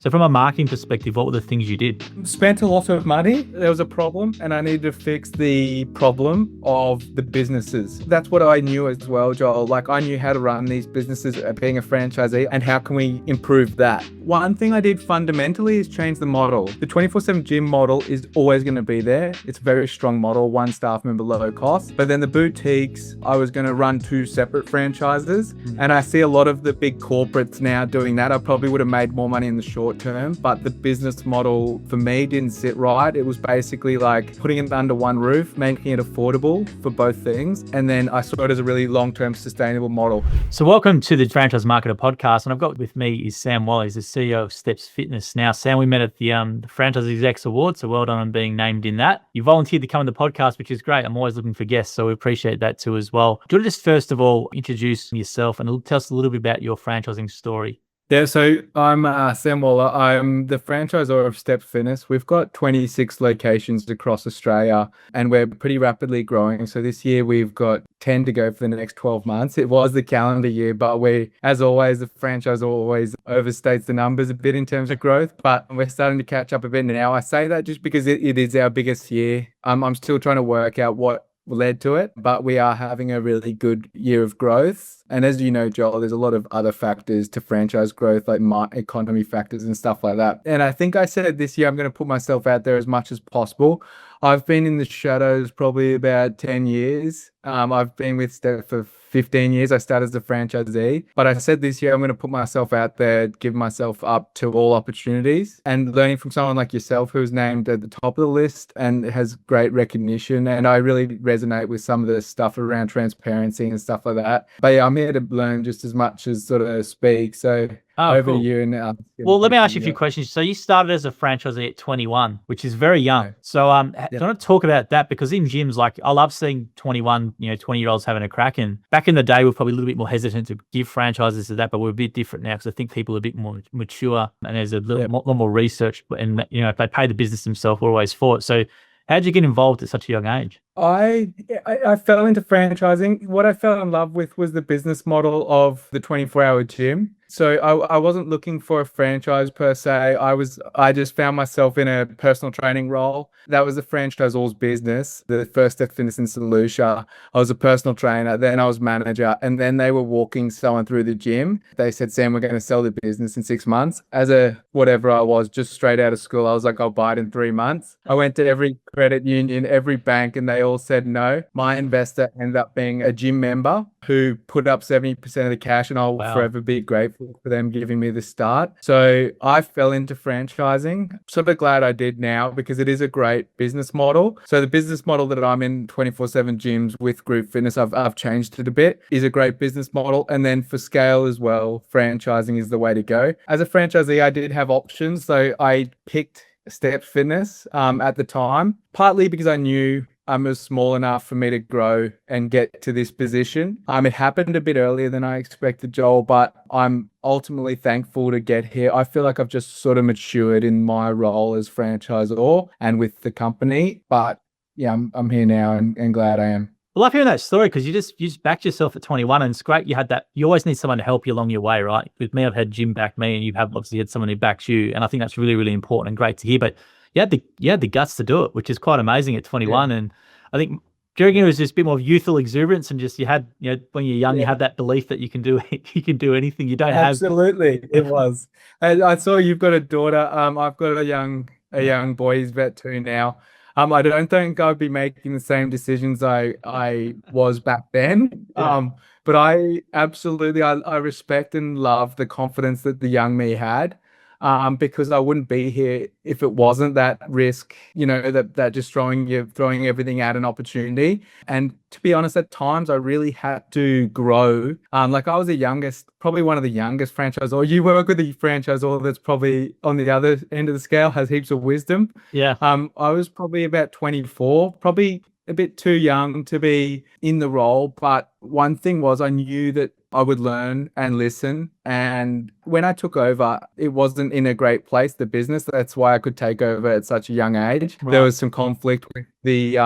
So from a marketing perspective, what were the things you did? Spent a lot of money. There was a problem and I needed to fix the problem of the businesses. That's what I knew as well, Joel. Like I knew how to run these businesses being a franchisee and how can we improve that. One thing I did fundamentally is change the model. The 24/7 gym model is always going to be there. It's a very strong model, one staff member, low cost. But then the boutiques, I was going to run two separate franchises. And I see a lot of the big corporates now doing that. I probably would have made more money in the short term, but the business model for me didn't sit right. It was basically like putting it under one roof, making it affordable for both things. And then I saw it as a really long-term sustainable model. So welcome to the Franchise Marketer podcast. And I've got with me is Sam Wally, he's the CEO of Steps Fitness. Now, Sam, we met at the Franchise Execs Award, so well done on being named in that. You volunteered to come on the podcast, which is great. I'm always looking for guests, so we appreciate that too as well. Do you want to just first of all introduce yourself and tell us a little bit about your franchising story? Yeah, so I'm Sam Waller. I'm the franchisor of Steps Fitness. We've got 26 locations across Australia and we're pretty rapidly growing. So this year we've got 10 to go for the next 12 months. It was the calendar year, but as always, the franchisor always overstates the numbers a bit in terms of growth, but we're starting to catch up a bit now. I say that just because it is our biggest year. I'm still trying to work out what led to it, but we are having a really good year of growth. And as you know, Joel, there's a lot of other factors to franchise growth, like economy factors and stuff like that. And I think I said this year, I'm going to put myself out there as much as possible. I've been in the shadows probably about 10 years. I've been with Step for 15 years. I started as a franchisee, but I said this year, I'm going to put myself out there, give myself up to all opportunities and learning from someone like yourself, who's named at the top of the list and has great recognition. And I really resonate with some of the stuff around transparency and stuff like that. But yeah, I'm here to learn just as much as sort of speak. So over cool. a year now. Well, let me ask you a few questions. So you started as a franchisee at 21, which is very young. Yeah. So do you want to talk about that? Because in gyms, like I love seeing 21, 20-year-olds having a crack. And back in the day, we're probably a little bit more hesitant to give franchises to that, but we're a bit different now because I think people are a bit more mature and there's a lot more research. And, if they pay the business themselves, we're always for it. So how did you get involved at such a young age? I fell into franchising. What I fell in love with was the business model of the 24-hour gym. So I wasn't looking for a franchise per se. I just found myself in a personal training role. That was the franchisor's business. The first Step Fitness in St. Lucia, I was a personal trainer. Then I was manager. And then they were walking someone through the gym. They said, Sam, we're going to sell the business in 6 months. As a whatever I was, just straight out of school, I was like, I'll buy it in 3 months. I went to every credit union, every bank, and they all said no. My investor ended up being a gym member who put up 70% of the cash, and I'll forever be grateful for them giving me the start. So I fell into franchising. Sort of glad I did now because it is a great business model. So the business model that I'm in, 24/7 gyms with group fitness, I've changed it a bit, is a great business model. And then for scale as well, franchising is the way to go. As a franchisee, I did have options. So I picked Steps Fitness at the time, partly because I knew it was small enough for me to grow and get to this position. It happened a bit earlier than I expected, Joel, but I'm ultimately thankful to get here. I feel like I've just sort of matured in my role as franchisor and with the company. But yeah, I'm here now and glad I am. I love hearing that story because you just backed yourself at 21 and it's great. You had that. You always need someone to help you along your way, right? With me, I've had Jim back me and you have obviously had someone who backs you. And I think that's really, really important and great to hear. But you had the guts to do it, which is quite amazing at 21. Yeah. And I think during it was just a bit more youthful exuberance and just you had, when you're young, you have that belief that you can do anything. You don't have. Absolutely, it was. And I saw you've got a daughter. I've got a young boy. He's about 2 now. I don't think I'd be making the same decisions I was back then. Yeah. But I absolutely I respect and love the confidence that the young me had. Because I wouldn't be here if it wasn't that risk, that just throwing everything at an opportunity. And to be honest, at times I really had to grow. Like I was probably one of the youngest franchisors. You work with a franchisor that's probably on the other end of the scale, has heaps of wisdom. Yeah. I was probably about 24, probably a bit too young to be in the role. But one thing was I knew that I would learn and listen And when I took over, it wasn't in a great place, the business. That's why I could take over at such a young age. Right. There was some conflict with the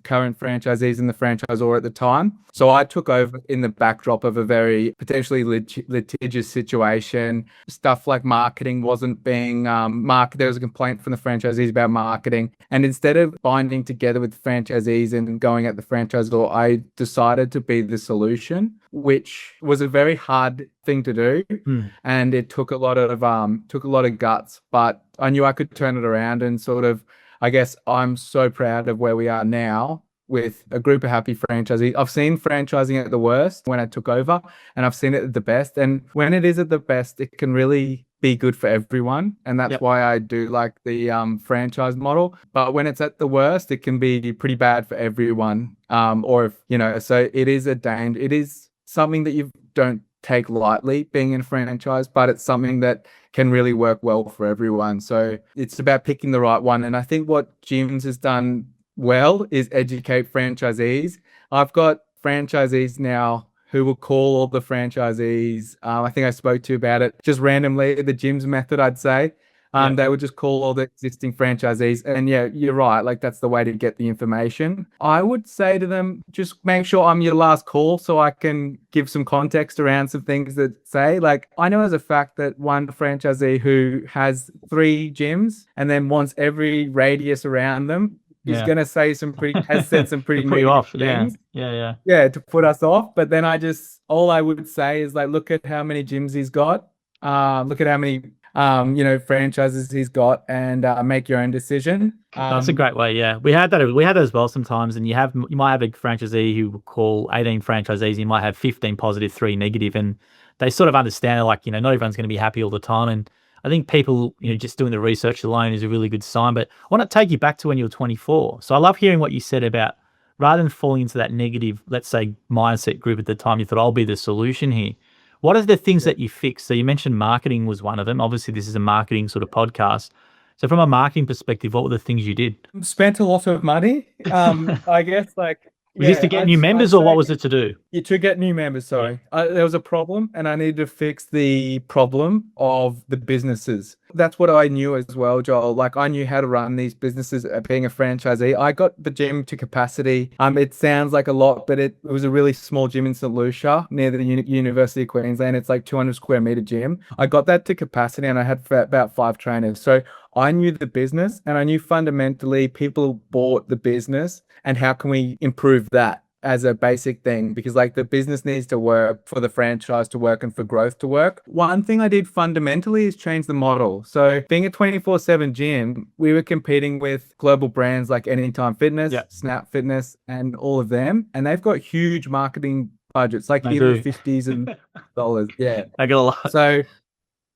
current franchisees and the franchisor at the time. So I took over in the backdrop of a very potentially litigious situation. Stuff like marketing wasn't being there was a complaint from the franchisees about marketing. And instead of binding together with franchisees and going at the franchisor, I decided to be the solution, which was a very hard thing to do. And it took a lot of guts, but I knew I could turn it around. And sort of, I guess I'm so proud of where we are now with a group of happy franchisees. I've seen franchising at the worst when I took over, and I've seen it at the best. And when it is at the best, it can really be good for everyone. And that's why I do like the franchise model. But when it's at the worst, it can be pretty bad for everyone. Or if, so it is something that you don't take lightly, being in a franchise, but it's something that can really work well for everyone. So it's about picking the right one. And I think what Gyms has done well is educate franchisees. I've got franchisees now who will call all the franchisees. I think I spoke to you about it just randomly, the Gyms method, I'd say. They would just call all the existing franchisees. And yeah, you're right. Like, that's the way to get the information. I would say to them, just make sure I'm your last call so I can give some context around some things that say, like, I know as a fact that one franchisee who has 3 gyms and then wants every radius around them is going to say has said some pretty put you off. things. Yeah, to put us off. But then all I would say is, like, look at how many gyms he's got. Look at how many franchises he's got, and make your own decision. That's a great way. Yeah, we had that as well sometimes. And you might have a franchisee who will call 18 franchisees. You might have 15 positive, 3 negative, and they sort of understand, like, not everyone's going to be happy all the time. And I think people, just doing the research alone is a really good sign. But I want to take you back to when you were 24. So I love hearing what you said about, rather than falling into that negative, let's say, mindset group at the time, you thought, I'll be the solution here. What are the things that you fixed? So you mentioned marketing was one of them. Obviously, this is a marketing sort of podcast. So from a marketing perspective, what were the things you did? Spent a lot of money. I guess, like, was this to get new members, or what was it to do? To get new members, sorry. There was a problem, and I needed to fix the problem of the businesses. That's what I knew as well, Joel. Like, I knew how to run these businesses being a franchisee. I got the gym to capacity. It sounds like a lot, but it was a really small gym in St. Lucia near the University of Queensland. It's like 200 square meter gym. I got that to capacity, and I had about 5 trainers. So I knew the business, and I knew fundamentally people bought the business, and how can we improve that as a basic thing, because, like, the business needs to work for the franchise to work and for growth to work. One thing I did fundamentally is change the model. So being a 24/7 gym, we were competing with global brands like Anytime Fitness, Snap Fitness, and all of them. And they've got huge marketing budgets, like in the 50s and dollars. Yeah. I got a lot. So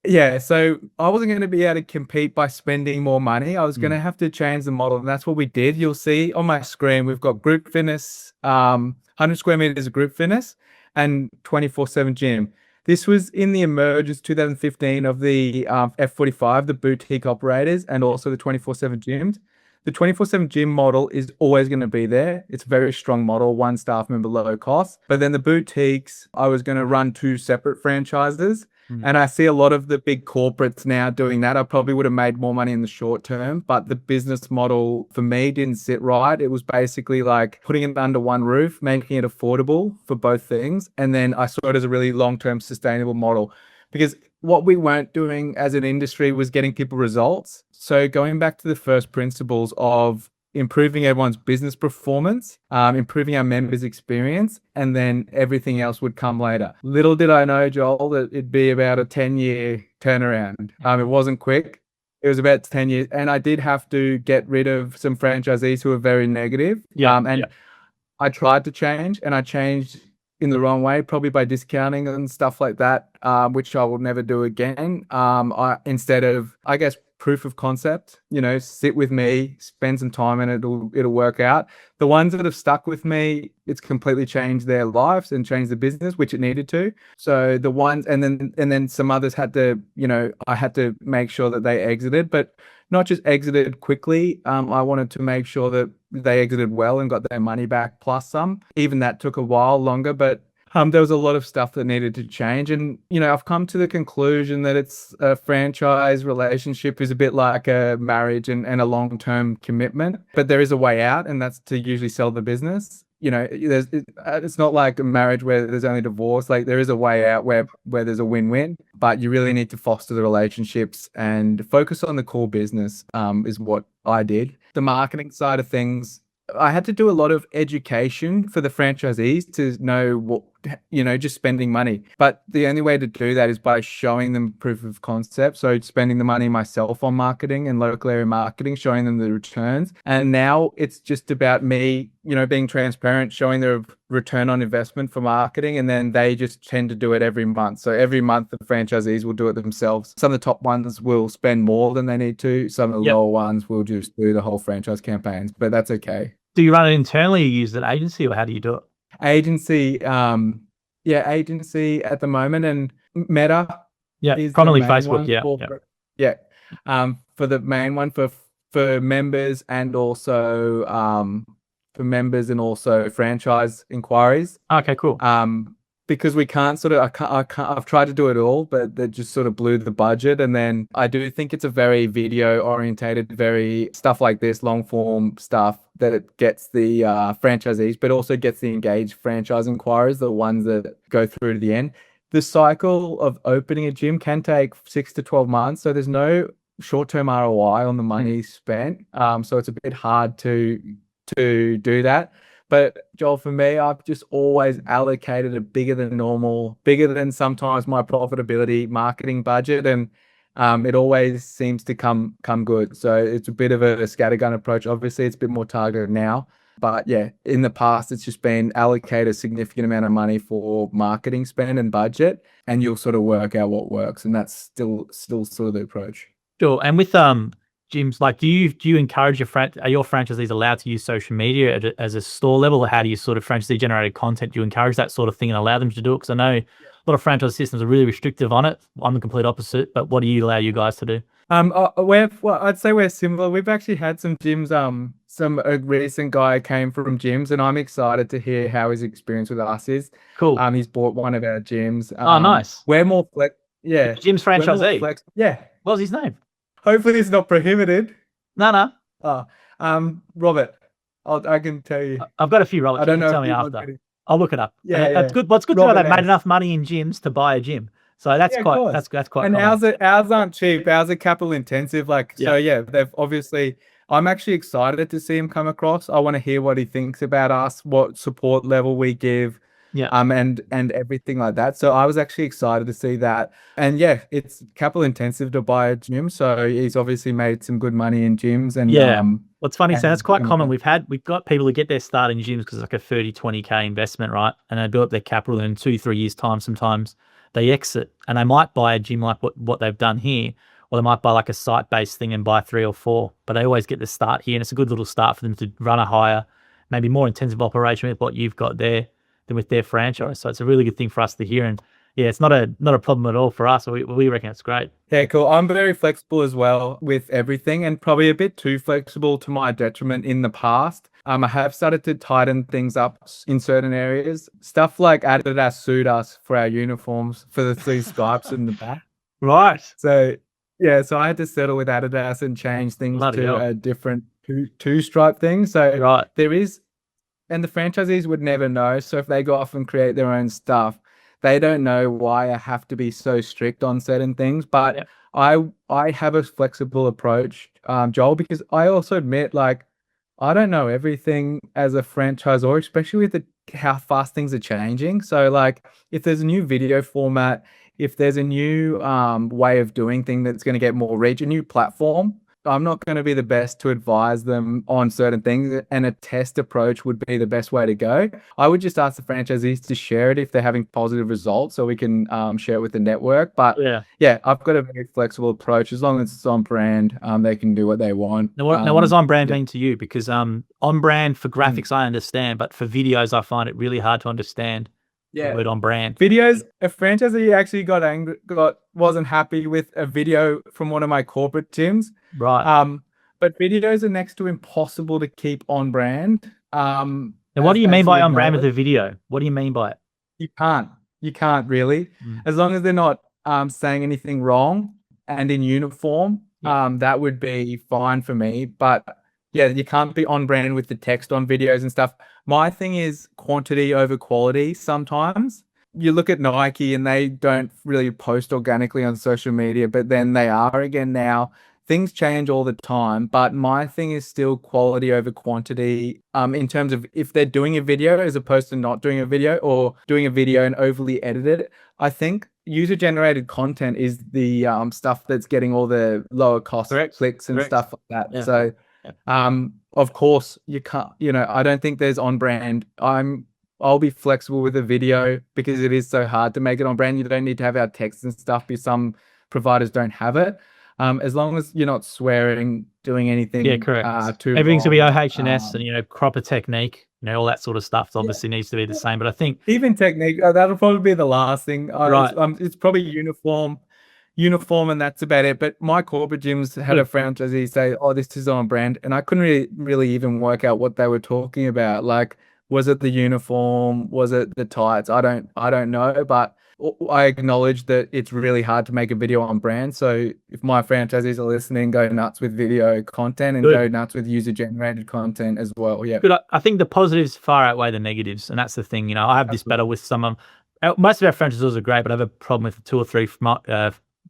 I wasn't going to be able to compete by spending more money. I was going to have to change the model, and that's what we did. You'll see on my screen, we've got group fitness, 100 square meters of group fitness, and 24/7 gym. This was in the emergence 2015 of the F45, the boutique operators, and also the 24/7 gyms. The 24/7 gym model is always going to be there. It's a very strong model, 1 staff member, low cost. But then the boutiques, I was going to run 2 separate franchises. And I see a lot of the big corporates now doing that. I probably would have made more money in the short term, but the business model for me didn't sit right. It was basically like putting it under one roof, making it affordable for both things. And then I saw it as a really long-term sustainable model, because what we weren't doing as an industry was getting people results. So going back to the first principles of improving everyone's business performance, improving our members' experience, and then everything else would come later. Little did I know, Joel, that it'd be about a 10-year turnaround. It wasn't quick. It was about 10 years. And I did have to get rid of some franchisees who were very negative. I tried to change, and I changed in the wrong way, probably by discounting and stuff like that, which I will never do again. Instead of, I guess, proof of concept, sit with me, spend some time, and it'll work out. The ones that have stuck with me, it's completely changed their lives and changed the business, which it needed to. So the ones, and then some others had to, I had to make sure that they exited, but not just exited quickly. I wanted to make sure that they exited well and got their money back plus some. Even that took a while longer, but There was a lot of stuff that needed to change. And, I've come to the conclusion that it's a franchise relationship is a bit like a marriage and a long-term commitment, but there is a way out, and that's to usually sell the business. It's not like a marriage where there's only divorce. Like, there is a way out where there's a win-win, but you really need to foster the relationships and focus on the core business, is what I did. The marketing side of things, I had to do a lot of education for the franchisees to know what, just spending money. But the only way to do that is by showing them proof of concept. So spending the money myself on marketing and local area marketing, showing them the returns. And now it's just about me, being transparent, showing the return on investment for marketing. And then they just tend to do it every month. So every month the franchisees will do it themselves. Some of the top ones will spend more than they need to. Some of the lower ones will just do the whole franchise campaigns, but that's okay. Do you run it internally or use an agency, or how do you do it? Agency, agency at the moment, and Meta. Yeah, is probably the main Facebook. one for the main one for members and also franchise inquiries. Okay, cool. Because we can't I've tried to do it all, but that just sort of blew the budget. And then I do think it's a very video orientated, very stuff like this, long form stuff, that it gets the franchisees, but also gets the engaged franchise inquiries, the ones that go through to the end. The cycle of opening a gym can take 6 to 12 months. So there's no short-term ROI on the money spent. So it's a bit hard to do that. But Joel, for me, I've just always allocated a bigger than sometimes my profitability marketing budget, and it always seems to come good. So it's a bit of a scattergun approach. Obviously, it's a bit more targeted now, but yeah, in the past, it's just been allocate a significant amount of money for marketing spend and budget, and you'll sort of work out what works, and that's still sort of the approach. Sure. And with gyms, like, do you encourage are your franchisees allowed to use social media as a store level, or how do you sort of franchisee generated content? Do you encourage that sort of thing and allow them to do it? Because I know a lot of franchise systems are really restrictive on it. I'm the complete opposite, but what do you allow you guys to do? I'd say we're similar. We've actually had some gyms. A recent guy came from gyms, and I'm excited to hear how his experience with us is. Cool. He's bought one of our gyms. Oh, nice. We're more yeah. Gym's franchisee. Yeah. What was his name? Hopefully it's not prohibited. No. Robert. I can tell you. I've got a few Roberts. I don't know. Tell me after. I'll look it up. Yeah, that's good. What's good to know they've made enough money in gyms to buy a gym. So that's quite. That's quite. And common. ours aren't cheap. Ours are capital intensive. So yeah, they've obviously. I'm actually excited to see him come across. I want to hear what he thinks about us, what support level we give. Yeah. And everything like that. So I was actually excited to see that. And yeah, it's capital intensive to buy a gym. So he's obviously made some good money in gyms. And what's funny, so that's quite common. We've got people who get their start in gyms because it's like a 30, 20K investment, right? And they build up their capital, and in 2-3 years time, sometimes they exit and they might buy a gym like what they've done here, or they might buy like a site-based thing and buy 3 or 4, but they always get the start here. And it's a good little start for them to run a higher, maybe more intensive operation with what you've got there than with their franchise. So it's a really good thing for us to hear. And yeah, it's not a problem at all for us. We reckon it's great. Yeah, cool. I'm very flexible as well with everything, and probably a bit too flexible to my detriment in the past. I have started to tighten things up in certain areas. Stuff like Adidas suit us for our uniforms for the 3 stripes in the back. Right. So yeah, so I had to settle with Adidas and change things to a different two stripe thing. So there is. And the franchisees would never know. So if they go off and create their own stuff, they don't know why I have to be so strict on certain things. But I have a flexible approach, Joel, because I also admit, like, I don't know everything as a franchisor, especially with how fast things are changing. So like, if there's a new video format, if there's a new way of doing things that's going to get more reach, a new platform, I'm not going to be the best to advise them on certain things, and a test approach would be the best way to go. I would just ask the franchisees to share it if they're having positive results, so we can share it with the network. But yeah, I've got a very flexible approach. As long as it's on brand, they can do what they want. Now, what does on brand mean to you? Because on brand for graphics, I understand, but for videos, I find it really hard to understand. The word on brand. Videos, a franchisee actually wasn't happy with a video from one of my corporate gyms. Right. But videos are next to impossible to keep on brand. Now, what do you mean by on brand with a video? What do you mean by it? You can't really, as long as they're not saying anything wrong and in uniform. That would be fine for me. But yeah, you can't be on brand with the text on videos and stuff. My thing is quantity over quality. Sometimes you look at Nike and they don't really post organically on social media, but then they are again now. Things change all the time, but my thing is still quality over quantity. In terms of if they're doing a video as opposed to not doing a video, or doing a video and overly edited it. I think user-generated content is the stuff that's getting all the lower cost clicks and stuff like that. Yeah. So, of course, you can't. I don't think there's on brand. I'll be flexible with a video because it is so hard to make it on brand. You don't need to have our text and stuff because some providers don't have it. As long as you're not swearing, doing anything. Yeah, correct. Too Everything's gonna be wrong. OH&S and proper technique, all that sort of stuff obviously needs to be the same. But I think Even technique, that'll probably be the last thing. Right. It's probably uniform, and that's about it. But my corporate gyms had a franchisee say, "Oh, this is on brand," and I couldn't really even work out what they were talking about. Like, was it the uniform? Was it the tights? I don't know, but I acknowledge that it's really hard to make a video on brand. So if my franchisees are listening, go nuts with video content and go nuts with user-generated content as well. Yeah. But I think the positives far outweigh the negatives, and that's the thing. I have this battle with some. Most of our franchisors are great, but I have a problem with 2 or 3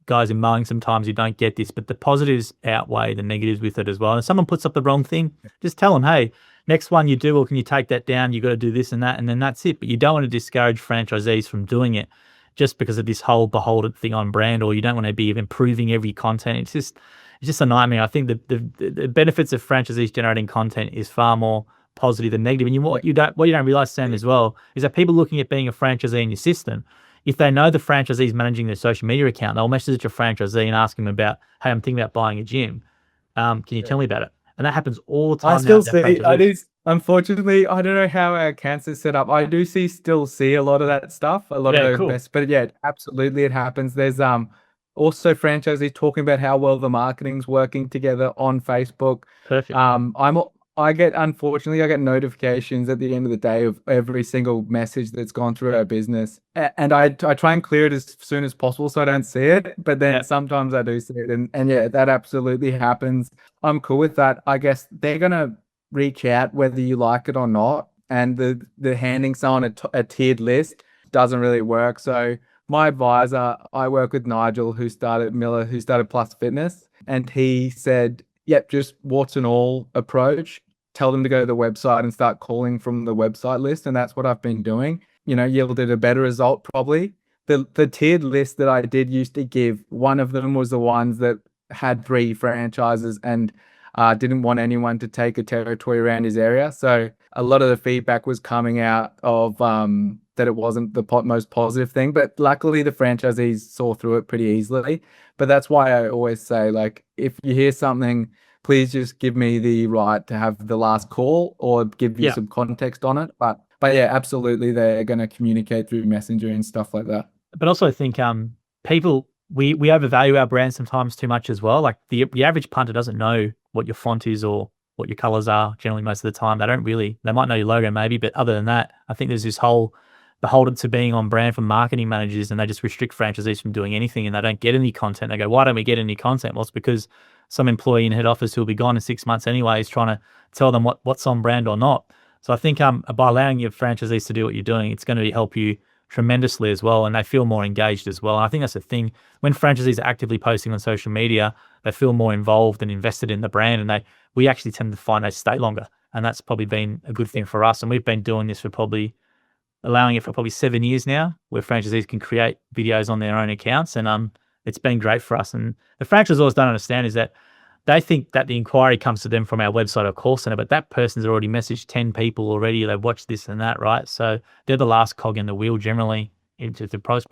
guys in mowing sometimes who don't get this. But the positives outweigh the negatives with it as well. And if someone puts up the wrong thing, just tell them, hey, next one you do, or can you take that down? You got to do this and that, and then that's it. But you don't want to discourage franchisees from doing it just because of this whole beholden thing on brand, or you don't want to be improving every content. It's just a nightmare. I think the benefits of franchisees generating content is far more positive than negative. And what you don't realize, Sam, as well, is that people looking at being a franchisee in your system, if they know the franchisee is managing their social media account, they'll message your franchisee and ask him about, hey, I'm thinking about buying a gym. Can you tell me about it? And that happens all the time. I still see. Unfortunately, I don't know how our cancer's set up. I do still see a lot of that stuff, a lot of those best. But yeah, absolutely, it happens. There's also franchisees talking about how well the marketing's working together on Facebook. Perfect. Unfortunately, I get notifications at the end of the day of every single message that's gone through our business. And I try and clear it as soon as possible so I don't see it. But then sometimes I do see it. And yeah, that absolutely happens. I'm cool with that. I guess they're going to reach out whether you like it or not. And the handing someone a tiered list doesn't really work. So my advisor, I work with Nigel, who started Plus Fitness. And he said, yep, just warts and all approach. Tell them to go to the website and start calling from the website list. And that's what I've been doing. Yielded a better result probably. The tiered list that I did used to give, one of them was the ones that had 3 franchises and didn't want anyone to take a territory around his area. So a lot of the feedback was coming out of that it wasn't the most positive thing. But luckily the franchisees saw through it pretty easily. But that's why I always say, like, if you hear something, please just give me the right to have the last call or give you some context on it. But yeah, absolutely, they're going to communicate through Messenger and stuff like that. But also I think people, we overvalue our brand sometimes too much as well. Like the average punter doesn't know what your font is or what your colors are generally most of the time. They might know your logo maybe, but other than that, I think there's this whole beholden to being on brand from marketing managers, and they just restrict franchisees from doing anything, and they don't get any content. They go, why don't we get any content? Well, it's because some employee in head office who'll be gone in 6 months anyway is trying to tell them what's on brand or not. So I think by allowing your franchisees to do what you're doing, it's going to help you tremendously as well, and they feel more engaged as well. And I think that's the thing. When franchisees are actively posting on social media, they feel more involved and invested in the brand, and we actually tend to find they stay longer. And that's probably been a good thing for us. And we've been doing this for allowing it for probably 7 years now, where franchisees can create videos on their own accounts, and it's been great for us. And the franchisors don't understand is that they think that the inquiry comes to them from our website or call center, but that person's already messaged 10 people already. They've watched this and that, right? So they're the last cog in the wheel generally into the process.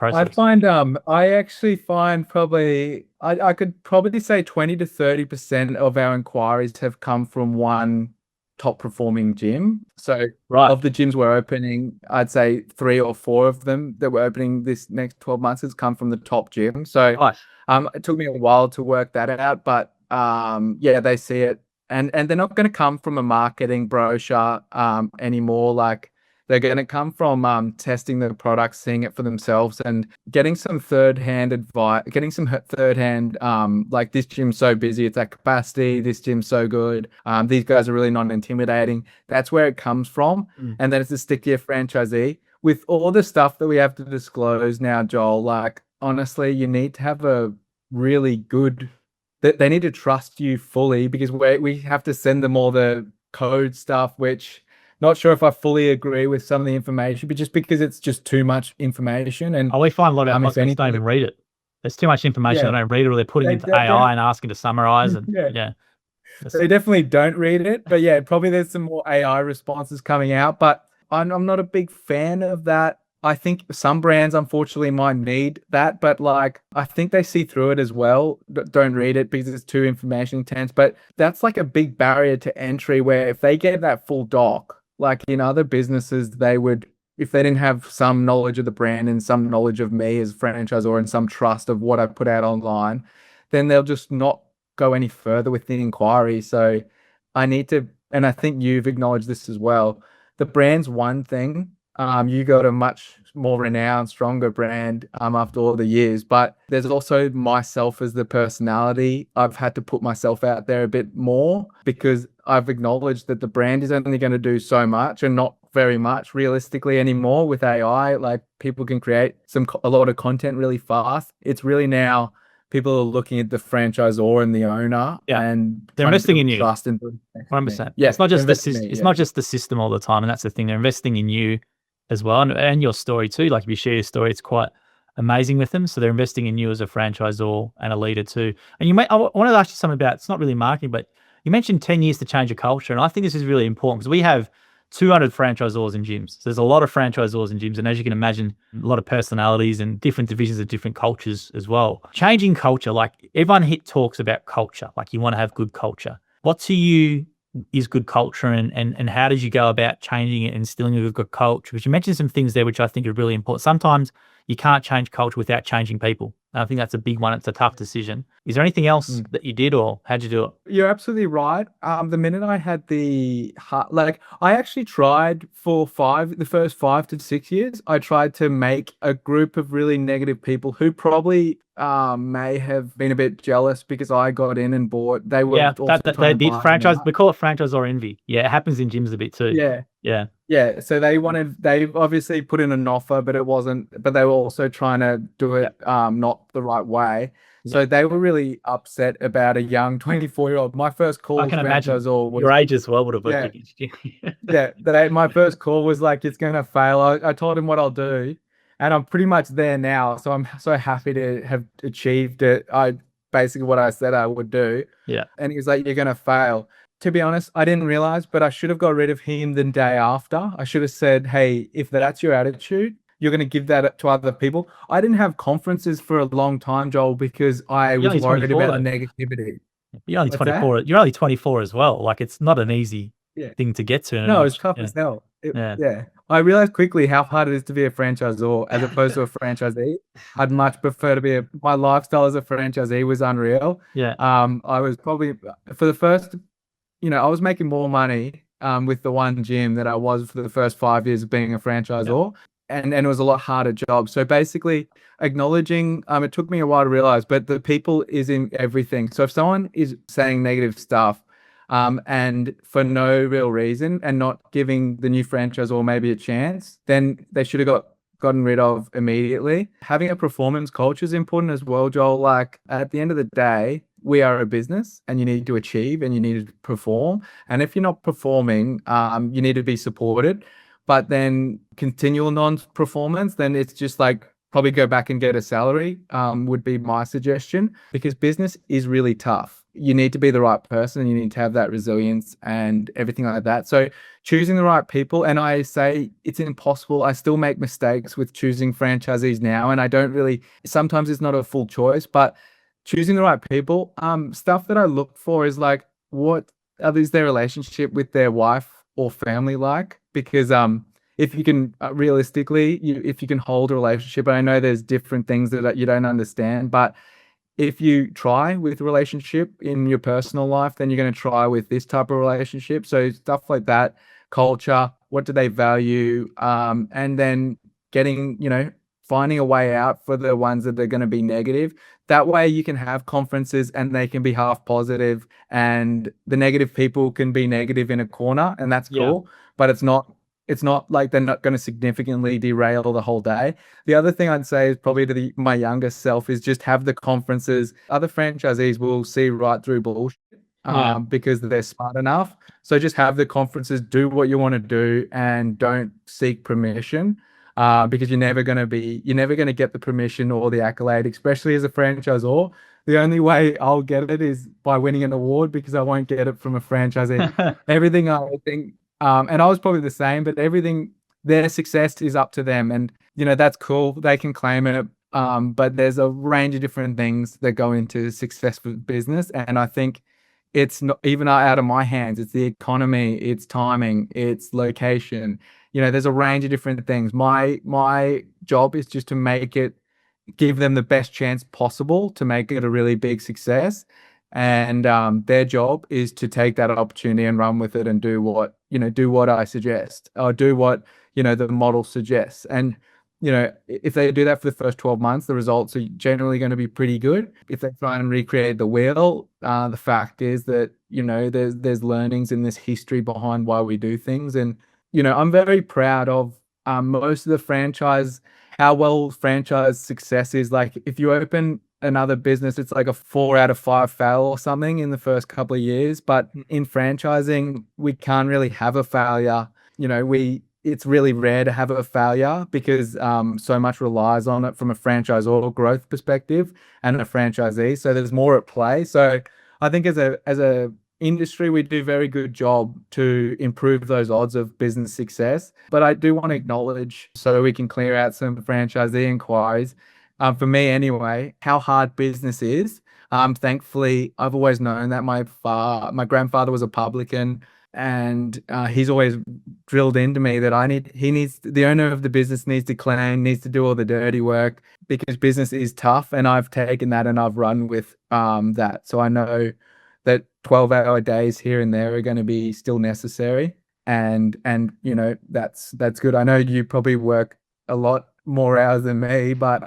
I actually find probably, I could probably say 20 to 30% of our inquiries have come from one top performing gym. So of the gyms we're opening, I'd say 3 or 4 of them that we're opening this next 12 months has come from the top gym. So it took me a while to work that out, but they see it, and they're not going to come from a marketing brochure anymore. Like They're going to come from testing the product, seeing it for themselves, and getting some third-hand advice, getting some third-hand, like this gym's so busy, it's at capacity, this gym's so good, these guys are really not intimidating. That's where it comes from. And then it's to stick to your franchisee. With all the stuff that we have to disclose now, Joel, like, honestly, you need to have a really good, they need to trust you fully, because we have to send them all the code stuff, which not sure if I fully agree with some of the information, but just because it's just too much information. And we find a lot of our prospects don't even read it. There's too much information. They don't read it, or they're putting it into AI and asking to summarize. And they definitely don't read it. But yeah, probably there's some more AI responses coming out, but I'm not a big fan of that. I think some brands, unfortunately, might need that, but like, I think they see through it as well. Don't read it because it's too information intense. But that's like a big barrier to entry, where if they get that full doc, like in other businesses, they would, if they didn't have some knowledge of the brand and some knowledge of me as a franchisor and some trust of what I put out online, then they'll just not go any further with the inquiry. So I need to, and I think you've acknowledged this as well, the brand's one thing. You got a much more renowned, stronger brand after all the years, but there's also myself as the personality. I've had to put myself out there a bit more because I've acknowledged that the brand is only going to do so much and not very much realistically anymore with AI. Like, people can create a lot of content really fast. It's really now people are looking at the franchisor and the owner, and they're investing in you. Trust and 100%. Yeah, it's not just it's not just the system all the time, and that's the thing. They're investing in you as well, and your story too. Like, if you share your story, it's quite amazing with them. So they're investing in you as a franchisor and a leader too. And I wanted to ask you something about, it's not really marketing, but you mentioned 10 years to change a culture, and I think this is really important because we have 200 franchisors in gyms. So there's a lot of franchisors in gyms, and as you can imagine, a lot of personalities and different divisions of different cultures as well. Changing culture, like everyone talks about culture, like you want to have good culture. What to you is good culture, and how did you go about changing it and instilling a good culture? Because you mentioned some things there which I think are really important. Sometimes you can't change culture without changing people. I think that's a big one. It's a tough decision. Is there anything else that you did, or how'd you do it? You're absolutely right. The minute I had I actually tried for the first 5 to 6 years, I tried to make a group of really negative people who probably may have been a bit jealous because I got in and bought. They were they did franchise. We call it franchisor envy. Yeah, it happens in gyms a bit too. Yeah. So they obviously put in an offer, but it wasn't. But they were also trying to do it not the right way. So they were really upset about a young 24-year-old. My first call, I can imagine your age as well would have worked against you. My first call was like, it's going to fail. I told him what I'll do, and I'm pretty much there now. So I'm so happy to have achieved it. Basically what I said I would do. Yeah. And he was like, you're going to fail. To be honest, I didn't realize, but I should have got rid of him the day after. I should have said, hey, if that's your attitude, you're going to give that to other people. I didn't have conferences for a long time, Joel, because I was worried about the negativity. You're only 24. You're only 24 as well. Like, it's not an easy thing to get to. No, it's tough as hell. I realized quickly how hard it is to be a franchisor as opposed to a franchisee. I'd much prefer to my lifestyle as a franchisee was unreal. Yeah. I was probably, for the first, I was making more money with the one gym that I was for the first 5 years of being a franchisor. And it was a lot harder job. So basically acknowledging, it took me a while to realize, but the people is in everything. So if someone is saying negative stuff and for no real reason and not giving the new franchisor maybe a chance, then they should have gotten rid of immediately. Having a performance culture is important as well, Joel. Like, at the end of the day, we are a business and you need to achieve and you need to perform. And if you're not performing, you need to be supported. But then continual non-performance, then it's just like probably go back and get a salary would be my suggestion, because business is really tough. You need to be the right person. You need to have that resilience and everything like that. So choosing the right people, and I say it's impossible. I still make mistakes with choosing franchisees now, and I don't really, sometimes it's not a full choice, but choosing the right people. Stuff that I look for is like, what is their relationship with their wife or family like? Because if you can realistically, if you can hold a relationship, and I know there's different things that you don't understand, but if you try with relationship in your personal life, then you're going to try with this type of relationship. So stuff like that, culture, what do they value, and then getting, finding a way out for the ones that are going to be negative. That way you can have conferences and they can be half positive, and the negative people can be negative in a corner, and that's cool. But it's not like they're not going to significantly derail the whole day. The other thing I'd say is probably to my younger self is just have the conferences. Other franchisees will see right through bullshit because they're smart enough. So just have the conferences, do what you want to do, and don't seek permission. Because you're never going to get the permission or the accolade, especially as a franchisor. The only way I'll get it is by winning an award, because I won't get it from a franchisee. Everything I think, and I was probably the same, but everything, their success is up to them. And, that's cool. They can claim it. But there's a range of different things that go into successful business. And I think it's not even out of my hands. It's the economy, it's timing, it's location. There's a range of different things. My job is just to give them the best chance possible to make it a really big success. And their job is to take that opportunity and run with it and do what I suggest, or do what, the model suggests. And, if they do that for the first 12 months, the results are generally going to be pretty good. If they try and recreate the wheel, the fact is that, there's learnings in this history behind why we do things. And, I'm very proud of most of the how well franchise success is. Like, if you open another business, it's like a 4 out of 5 fail or something in the first couple of years. But in franchising, we can't really have a failure. It's really rare to have a failure because so much relies on it from a franchisor growth perspective and a franchisee. So there's more at play. So I think as a industry, we do a very good job to improve those odds of business success. But I do want to acknowledge, so we can clear out some franchisee inquiries, for me anyway, how hard business is. Thankfully, I've always known that my grandfather was a publican, and he's always drilled into me that the owner of the business needs to clean, needs to do all the dirty work, because business is tough. And I've taken that and I've run with that. So I know that 12-hour days here and there are going to be still necessary. And that's good. I know you probably work a lot more hours than me, but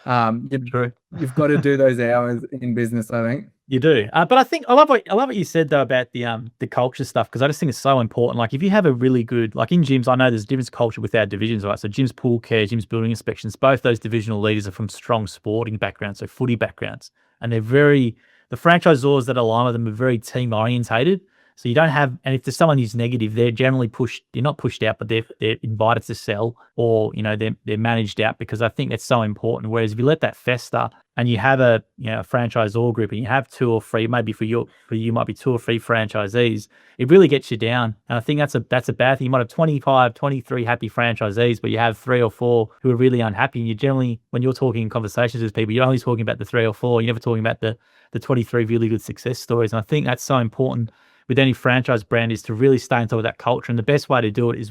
you've got to do those hours in business, I think. You do. But I think I love what you said though about the culture stuff, because I just think it's so important. Like, if you have a really good, like in gyms, I know there's a different culture with our divisions, right? So gyms pool care, gyms building inspections, both those divisional leaders are from strong sporting backgrounds, so footy backgrounds. And the franchisors that align with them are very team orientated. So you don't have, and if there's someone who's negative, they're generally you're not pushed out, but they're invited to sell, or, they're managed out, because I think that's so important. Whereas if you let that fester and you have a franchisor group and you have 2 or 3, maybe for you might be 2 or 3 franchisees, it really gets you down. And I think that's a bad thing. You might have 25, 23 happy franchisees, but you have 3 or 4 who are really unhappy. And you generally, when you're talking in conversations with people, you're only talking about the 3 or 4. You're never talking about the 23 really good success stories. And I think that's so important with any franchise brand, is to really stay on top of that culture. And the best way to do it is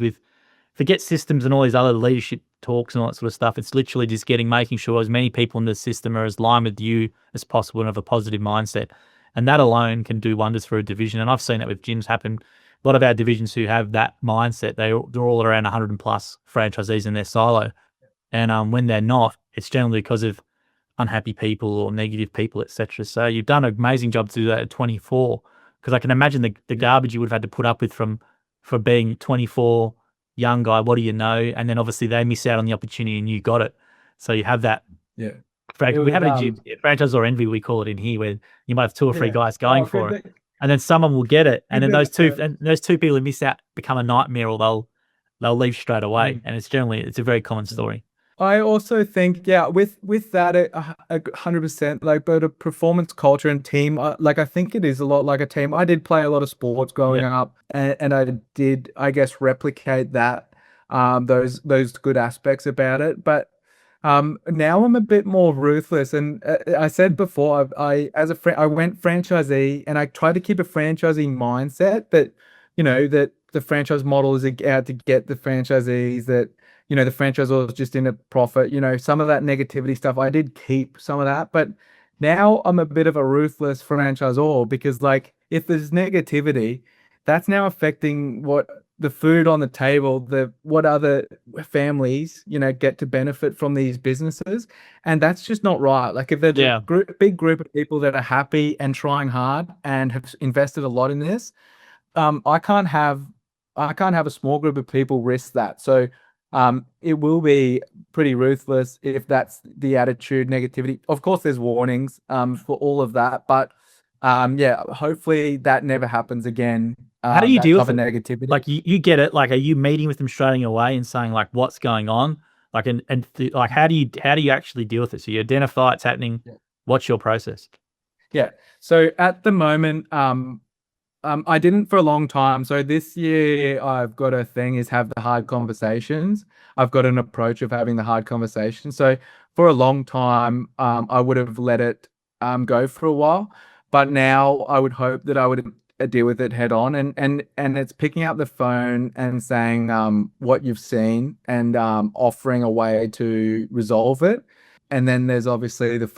forget systems and all these other leadership talks and all that sort of stuff. It's literally just making sure as many people in the system are as aligned with you as possible and have a positive mindset. And that alone can do wonders for a division. And I've seen that with gyms happen. A lot of our divisions who have that mindset, they're all around 100 plus franchisees in their silo. And when they're not, it's generally because of unhappy people or negative people, etc. So you've done an amazing job to do that at 24. Because I can imagine the garbage you would have had to put up with for being 24, young guy, what do you know? And then obviously they miss out on the opportunity and you got it. So you have that. Yeah. We have a franchisor envy, we call it in here, where you might have 2 or 3 guys going for it. And then someone will get it. And then those two people who miss out become a nightmare, or they'll leave straight away. And it's a very common story. I also think, with that, 100%, like, but a performance culture and team, I think it is a lot like a team. I did play a lot of sports growing up, and I did, I guess, replicate that, those good aspects about it. But now I'm a bit more ruthless. And I said before, I went franchisee, and I tried to keep a franchisee mindset that, that the franchise model is out to get the franchisees, that the franchisor is just in a profit, some of that negativity stuff. I did keep some of that, but now I'm a bit of a ruthless franchisor, because, like, if there's negativity, that's now affecting what the food on the table, what other families, get to benefit from these businesses. And that's just not right. Like if there's Yeah. big group of people that are happy and trying hard and have invested a lot in this, I can't have a small group of people risk that. So it will be pretty ruthless if that's the attitude, negativity. Of course, there's warnings for all of that, but yeah, hopefully that never happens again. How do you That deal type with of it? negativity. Like you get it. Like, are you meeting with them straight away and saying like what's going on? Like, like how do you actually deal with it? So you identify it's happening. Yeah. What's your process? Yeah. So at the moment, I didn't for a long time. So this year I've got a thing is have the hard conversations. I've got an approach of having the hard conversations. So for a long time, I would have let it go for a while, but now I would hope that I would deal with it head on, and it's picking up the phone and saying what you've seen and offering a way to resolve it. And then there's obviously the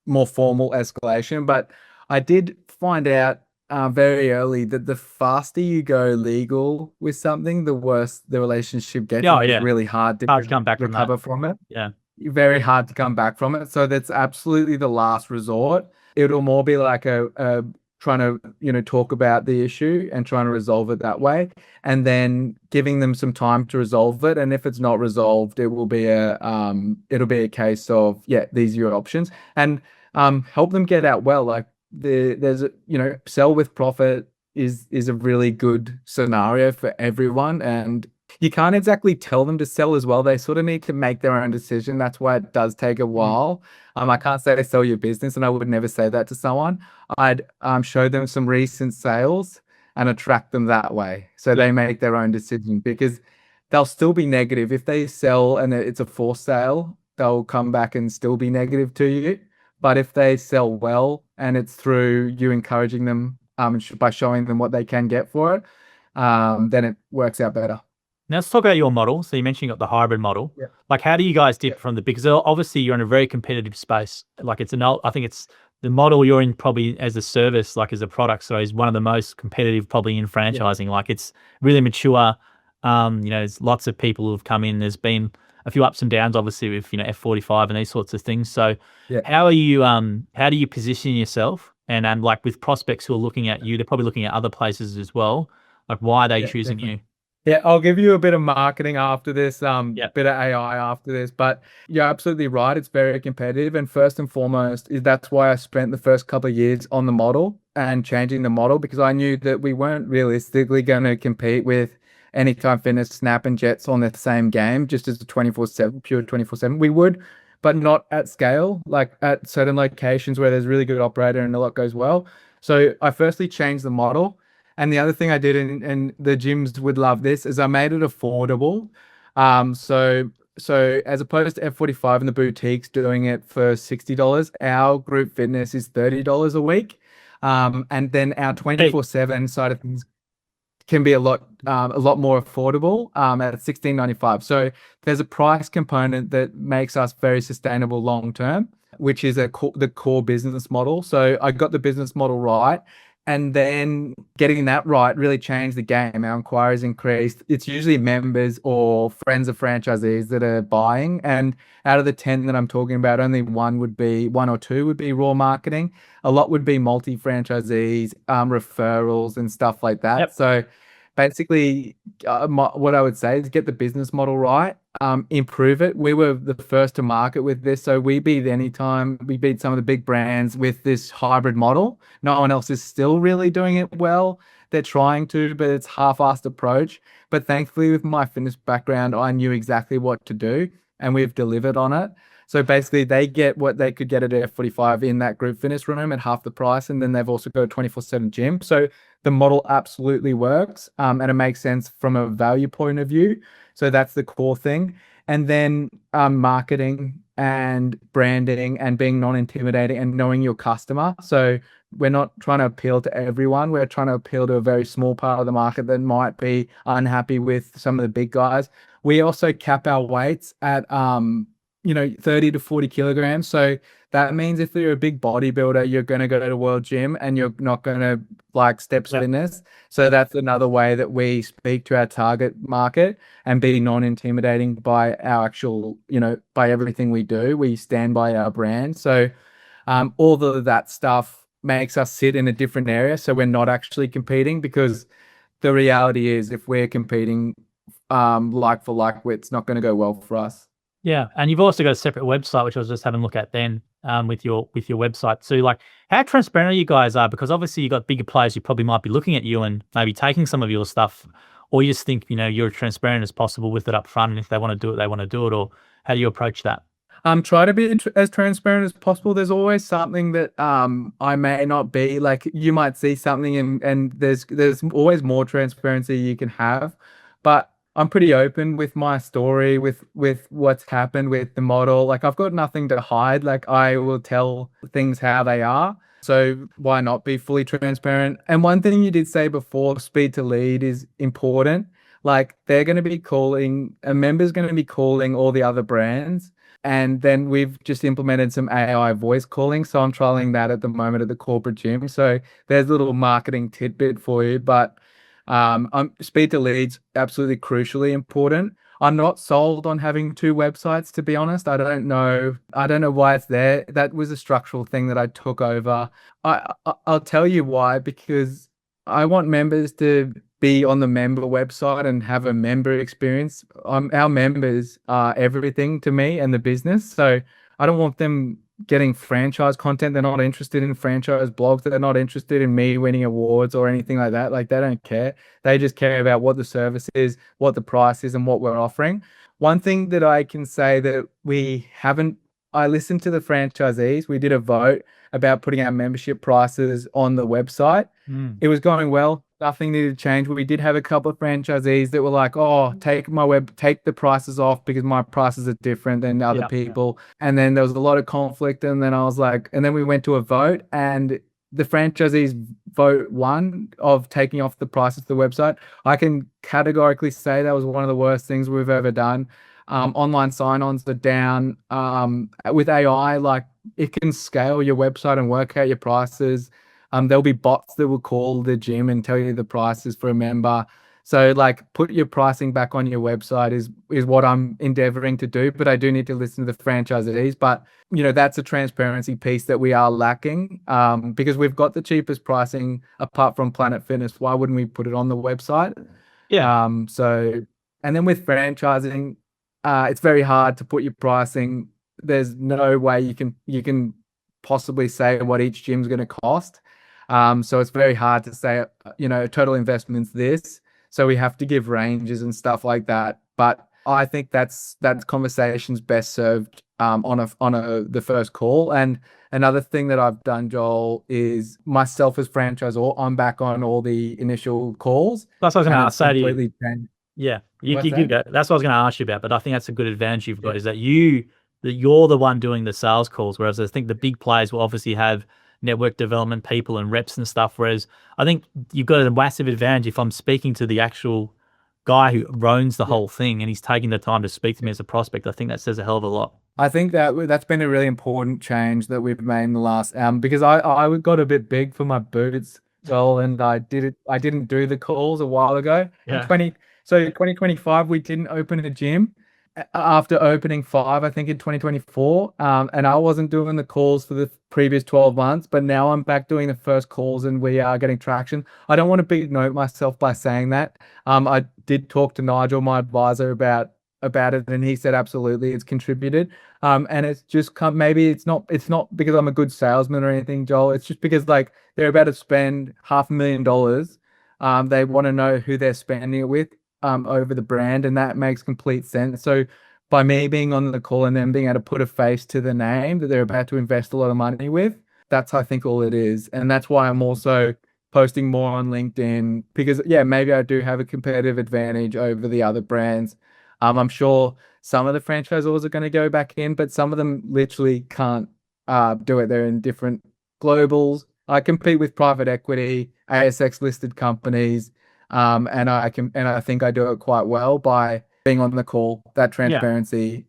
more formal escalation. But I did find out very early that the faster you go legal with something, the worse the relationship gets. Oh And it's yeah, really hard to hard to come back from that. recover from it. Yeah. Very hard to come back from it. So that's absolutely the last resort. It'll more be like a trying to, talk about the issue and trying to resolve it that way, and then giving them some time to resolve it. And if it's not resolved, it'll be a case of, yeah, these are your options, and help them get out well. Like there's sell with profit is a really good scenario for everyone, and you can't exactly tell them to sell as well. They sort of need to make their own decision. That's why it does take a while. I can't say sell your business, and I would never say that to someone. I'd show them some recent sales and attract them that way, so they make their own decision, because they'll still be negative if they sell and it's a forced sale. They'll come back and still be negative to you. But if they sell well and it's through you encouraging them by showing them what they can get for it, then it works out better. Now let's talk about your model. So you mentioned you got the hybrid model. Yeah. Like, how do you guys differ from because obviously you're in a very competitive space. Like I think it's the model you're in probably as a service, like as a product. So is one of the most competitive probably in franchising. Like it's really mature. There's lots of people who've come in. There's been a few ups and downs, obviously, with F45 and these sorts of things. So how do you position yourself and like with prospects who are looking at you, they're probably looking at other places as well. Like, why are they choosing you? Yeah, I'll give you a bit of marketing after this, bit of AI after this, but you're absolutely right. It's very competitive. And first and foremost, that's why I spent the first couple of years on the model and changing the model, because I knew that we weren't realistically going to compete with Anytime Fitness, Snap and Jets on the same game, just as a 24/7, pure 24/7. We would, but not at scale, like at certain locations where there's really good operator and a lot goes well. So I firstly changed the model. And the other thing I did, and the gyms would love this, is I made it affordable. So as opposed to F45 and the boutiques doing it for $60, our group fitness is $30 a week. And then our 24/7 side of things can be a lot more affordable at $16.95. So there's a price component that makes us very sustainable long term, which is the core business model. So I got the business model right. And then getting that right really changed the game. Our inquiries increased. It's usually members or friends of franchisees that are buying. And out of the 10 that I'm talking about, only one or two would be raw marketing. A lot would be multi-franchisees, referrals and stuff like that. Yep. So basically, what I would say is get the business model right, improve it. We were the first to market with this, so we beat some of the big brands with this hybrid model. No one else is still really doing it well. They're trying to, but it's half-assed approach. But thankfully, with my fitness background, I knew exactly what to do, and we've delivered on it. So basically, they get what they could get at F45 in that group fitness room at half the price, and then they've also got a 24/7 gym. So the model absolutely works, and it makes sense from a value point of view. So that's the core thing. And then marketing and branding and being non-intimidating and knowing your customer. So we're not trying to appeal to everyone. We're trying to appeal to a very small part of the market that might be unhappy with some of the big guys. We also cap our weights at 30 to 40 kilograms. So that means if you're a big bodybuilder, you're going to go to World Gym and you're not going to like Steps Yeah. Fitness. So that's another way that we speak to our target market and be non-intimidating by our actual, by everything we do. We stand by our brand. So all of that stuff makes us sit in a different area. So we're not actually competing, because the reality is if we're competing like for like, it's not going to go well for us. Yeah, and you've also got a separate website, which I was just having a look at then, with your website. So, like, how transparent you guys are, because obviously you got bigger players who probably might be looking at you and maybe taking some of your stuff, or you just think you're transparent as possible with it up front, and if they want to do it, they want to do it. Or how do you approach that? Try to be as transparent as possible. There's always something that I may not be. Like, you might see something and there's always more transparency you can have, but I'm pretty open with my story, with what's happened with the model. Like, I've got nothing to hide. Like, I will tell things how they are. So why not be fully transparent? And one thing you did say before, speed to lead is important. Like, they're going to be calling, a member's going to be calling all the other brands. And then we've just implemented some AI voice calling. So I'm trialing that at the moment at the corporate gym. So there's a little marketing tidbit for you. But speed to leads, absolutely crucially important. I'm not sold on having two websites, to be honest. I don't know why it's there. That was a structural thing that I took over. I'll tell you why, because I want members to be on the member website and have a member experience. Our members are everything to me and the business. So I don't want them getting franchise content. They're not interested in franchise blogs. They're not interested in me winning awards or anything like that. Like, they don't care. They just care about what the service is, what the price is, and what we're offering. One thing that I can say that we haven't, I listened to the franchisees. We did a vote about putting our membership prices on the website. It was going well. Nothing needed to change. We did have a couple of franchisees that were like, "Oh, take the prices off because my prices are different than other people." And then there was a lot of conflict. And then I was like, and then we went to a vote, and the franchisees vote won of taking off the prices to the website. I can categorically say that was one of the worst things we've ever done. Online sign-ons are down. With AI, like, it can scale your website and work out your prices. There'll be bots that will call the gym and tell you the prices for a member. So, like, put your pricing back on your website is what I'm endeavoring to do. But I do need to listen to the franchisees. But that's a transparency piece that we are lacking, because we've got the cheapest pricing apart from Planet Fitness. Why wouldn't we put it on the website? Yeah. And then with franchising, it's very hard to put your pricing. There's no way you can possibly say what each gym's going to cost. So it's very hard to say, total investment's this. So we have to give ranges and stuff like that. But I think that's conversations best served on the first call. And another thing that I've done, Joel, is myself as franchisor, I'm back on all the initial calls. That's what I was going to say to you. Changed. Yeah, you could go. That's what I was going to ask you about. But I think that's a good advantage you've got, is that you're the one doing the sales calls, whereas I think the big players will obviously have network development people and reps and stuff. Whereas I think you've got a massive advantage if I'm speaking to the actual guy who owns the whole thing and he's taking the time to speak to me as a prospect. I think that says a hell of a lot. I think that's been a really important change that we've made in the last because I got a bit big for my boots, Joel, and I didn't do the calls a while ago. Yeah. 2025 we didn't open a gym. After opening 5, I think in 2024, and I wasn't doing the calls for the previous 12 months, but now I'm back doing the first calls and we are getting traction. I don't want to big note myself by saying that. I did talk to Nigel, my advisor, about it, and he said absolutely it's contributed. And it's just maybe it's not because I'm a good salesman or anything, Joel. It's just because, like, they're about to spend $500,000. They want to know who they're spending it with. Over the brand, and that makes complete sense. So by me being on the call and then being able to put a face to the name that they're about to invest a lot of money with, that's, I think, all it is. And that's why I'm also posting more on LinkedIn, because maybe I do have a competitive advantage over the other brands. I'm sure some of the franchisors are going to go back in, but some of them literally can't do it. They're in different globals. I compete with private equity, ASX listed companies. And I think I do it quite well by being on the call, that Yeah. transparency,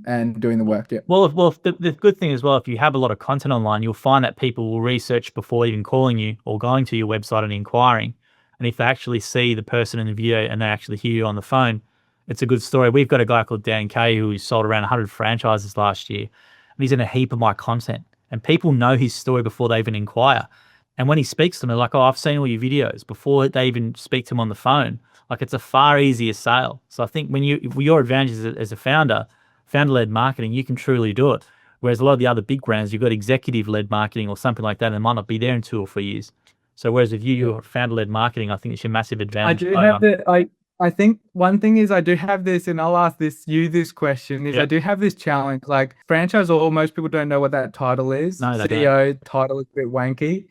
and doing the work. Yeah. Well, the good thing as well, if you have a lot of content online, you'll find that people will research before even calling you or going to your website and inquiring. And if they actually see the person in the video and they actually hear you on the phone, it's a good story. We've got a guy called Dan Kay who sold around 100 franchises last year, and he's in a heap of my content. And people know his story before they even inquire. And when he speaks to them, they're like, "Oh, I've seen all your videos," before they even speak to him on the phone. Like, it's a far easier sale. So I think your advantage as a founder-led marketing, you can truly do it. Whereas a lot of the other big brands, you've got executive-led marketing or something like that, and it might not be there in 2 or 3 years. So whereas if you're founder-led marketing, I think it's your massive advantage. I think one thing is I do have this, and I'll ask this question, is I do have this challenge. Like, franchisor, most people don't know what that title is. No, they CEO title is a bit wanky.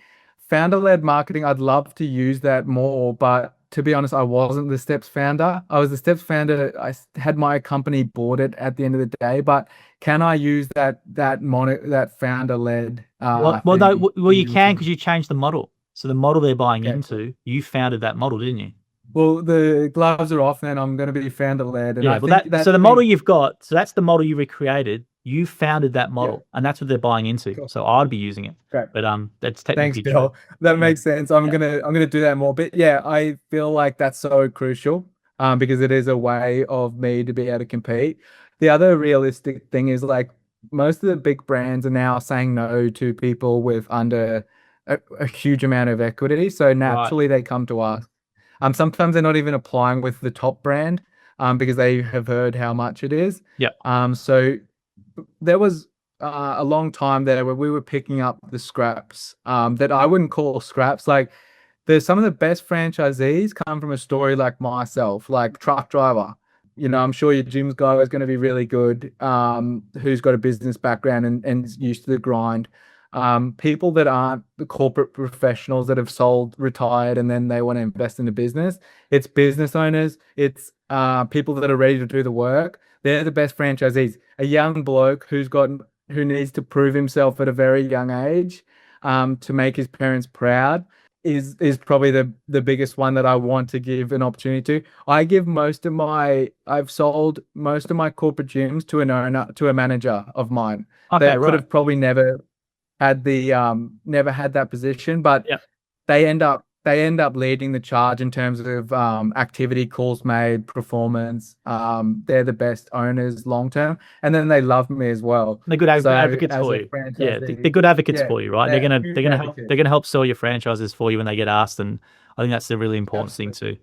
Founder-led marketing, I'd love to use that more, but to be honest, I wasn't the Steps founder. I was the Steps founder. I had my company bought it at the end of the day, but can I use that founder-led? You can, because you changed the model. So the model they're buying into, you founded that model, didn't you? Well, the gloves are off, and I'm going to be founder-led. And yeah, so the model you've got, so that's the model you recreated. You founded that model, and that's what they're buying into. Cool. So I'd be using it. Great. But that's technically Thanks, Bill. That makes sense. I'm gonna do that more. But yeah, I feel like that's so crucial, because it is a way of me to be able to compete. The other realistic thing is, like, most of the big brands are now saying no to people with under a huge amount of equity. So naturally they come to us. Sometimes they're not even applying with the top brand, because they have heard how much it is. Yeah. So there was a long time there where we were picking up the scraps, that I wouldn't call scraps. Like, there's some of the best franchisees come from a story like myself, like truck driver. You know, I'm sure your Jim's guy is going to be really good, who's got a business background and is used to the grind. People that aren't the corporate professionals that have sold, retired, and then they want to invest in the business. It's business owners. It's people that are ready to do the work. They're the best franchisees. A young bloke who needs to prove himself at a very young age, to make his parents proud, is probably the biggest one that I want to give an opportunity to. I've sold most of my corporate gyms to an owner, to a manager of mine. Okay, could have probably never had that position, but they end up leading the charge in terms of activity, calls made, performance. They're the best owners long term, and then they love me as well. They're good advocates for you. Yeah, they're good advocates for you, right? They're gonna help sell your franchises for you when they get asked, and I think that's the really important thing too.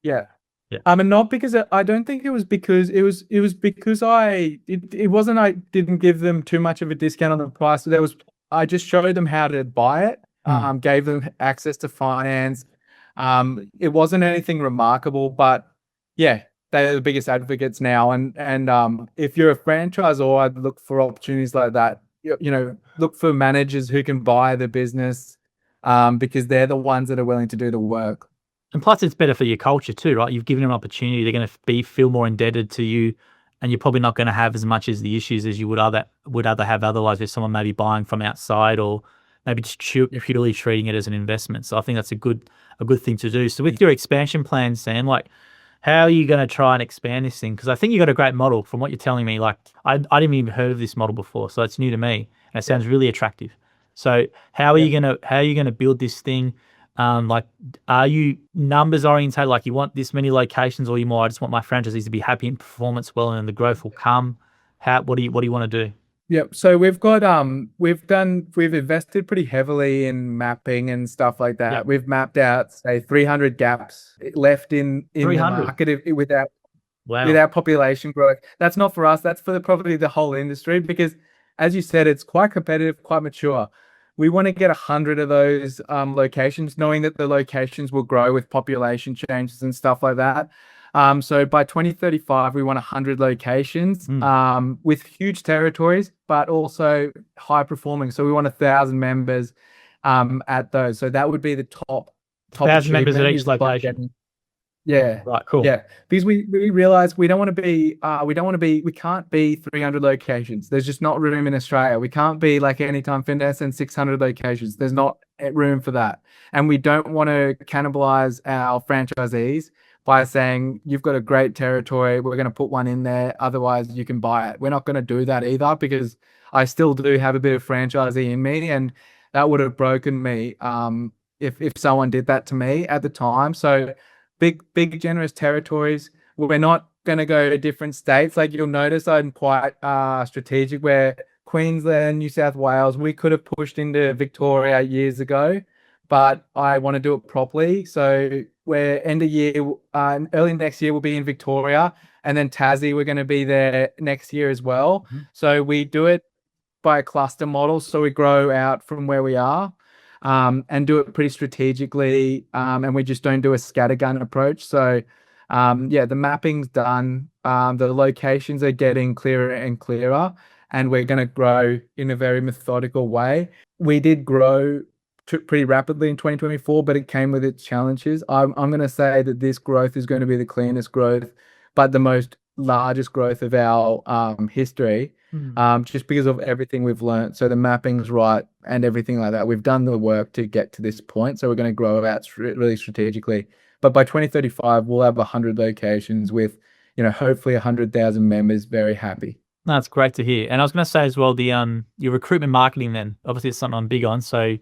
Yeah. And not because I don't think it was because it was because I didn't give them too much of a discount on the price. I just showed them how to buy it. Gave them access to finance. It wasn't anything remarkable, but yeah, they're the biggest advocates now. And if you're a franchisor, I'd look for opportunities like that. You know, look for managers who can buy the business, because they're the ones that are willing to do the work. And plus, it's better for your culture too, right? You've given them an opportunity. They're going to feel more indebted to you, and you're probably not going to have as much as the issues as you would other have otherwise, if someone may be buying from outside or maybe just purely treating it as an investment. So I think that's a good thing to do. So with your expansion plans, Sam, like, how are you going to try and expand this thing? Because I think you got a great model from what you're telling me. Like, I didn't even heard of this model before, so it's new to me, and it sounds really attractive. So how are you gonna build this thing? Like, are you numbers oriented? Like, you want this many locations, or you more, I just want my franchisees to be happy and performance well, and the growth will come. What do you want to do? Yeah, so we've got we've invested pretty heavily in mapping and stuff like that. Yep. We've mapped out, say, 300 gaps left in the market without population growth. That's not for us. That's for probably the whole industry, because, as you said, it's quite competitive, quite mature. We want to get 100 of those locations, knowing that the locations will grow with population changes and stuff like that. So by 2035, we want 100 locations with huge territories, but also high performing. So we want 1,000 members at those. So that would be the top 1,000 members at each location. Yeah. Right, cool. Yeah. Because we realize we can't be 300 locations. There's just not room in Australia. We can't be like Anytime Fitness and 600 locations. There's not room for that. And we don't want to cannibalize our franchisees by saying, you've got a great territory, we're going to put one in there, otherwise you can buy it. We're not going to do that either, because I still do have a bit of franchisee in me, and that would have broken me if someone did that to me at the time. So big generous territories. We're not going to go to different states. Like, you'll notice I'm quite strategic, where Queensland, New South Wales, we could have pushed into Victoria years ago, but I want to do it properly. So we're end of year, early next year, we'll be in Victoria, and then Tassie, we're going to be there next year as well. Mm-hmm. So we do it by a cluster model. So we grow out from where we are, and do it pretty strategically. And we just don't do a scattergun approach. So the mapping's done. The locations are getting clearer and clearer, and we're going to grow in a very methodical way. We did grow pretty rapidly in 2024, but it came with its challenges. I'm going to say that this growth is going to be the cleanest growth, but the most largest growth of our history, just because of everything we've learned. So the mapping's right and everything like that. We've done the work to get to this point. So we're going to grow out really strategically. But by 2035, we'll have 100 locations with, hopefully 100,000 members very happy. That's great to hear. And I was going to say as well, your recruitment marketing then, obviously it's something I'm big on. So